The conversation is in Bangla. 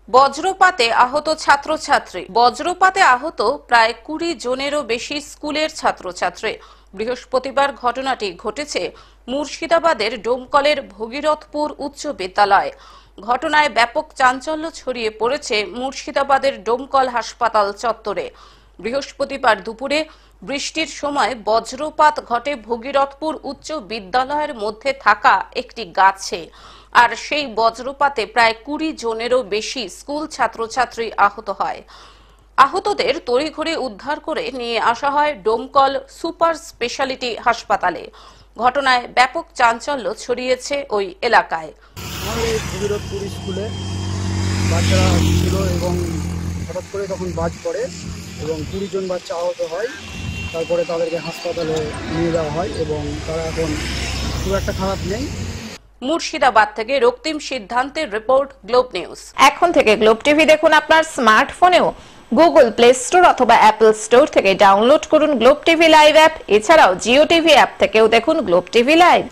বজ্রপাতে আহত ছাত্রছাত্রী। বজ্রপাতে আহত প্রায় 20 জনেরও বেশি স্কুলের ছাত্রছাত্রী। বৃহস্পতিবার ঘটনাটি ঘটেছে মুর্শিদাবাদের ডোমকলের ভগীরথপুর উচ্চ বিদ্যালয়। ঘটনায় ব্যাপক চাঞ্চল্য ছড়িয়ে পড়েছে মুর্শিদাবাদের ডোমকল হাসপাতাল চত্বরে। বৃহস্পতিবার দুপুরে বৃষ্টির সময় বজ্রপাত ঘটে ভগীরথপুর উচ্চ বিদ্যালয়ের মধ্যে থাকা একটি গাছে। আর সেই বজ্রপাতে প্রায় 20 জনেরও বেশি স্কুল ছাত্রছাত্রী আহত হয়। আহতদের তড়িঘড়ি উদ্ধার করে নিয়ে আসা হয় ডোমকল সুপার স্পেশালিটি হাসপাতালে। ঘটনায় ব্যাপক চাঞ্চল্য ছড়িয়েছে ওই এলাকায়। আমাদের এই ভগীরথপুর স্কুলে বাচ্চারা ছিল এবং হঠাৎ করে তখন বাজ পড়ে এবং 20 জন বাচ্চা আহত হয়। তারপরে তাদেরকে হাসপাতালে নিয়ে যাওয়া হয় এবং তারা এখন খুব একটা খারাপ নেই। মুর্শিদাবাদ থেকে রক্তিম সিদ্ধান্তের রিপোর্ট, গ্লোব নিউজ। এখন থেকে গ্লোব টিভি দেখুন আপনার স্মার্টফোনেও। গুগল প্লে স্টোর অথবা অ্যাপল স্টোর থেকে ডাউনলোড করুন গ্লোব টিভি লাইভ অ্যাপ। এছাড়াও জিও টিভি অ্যাপ থেকেও দেখুন গ্লোব টিভি লাইভ।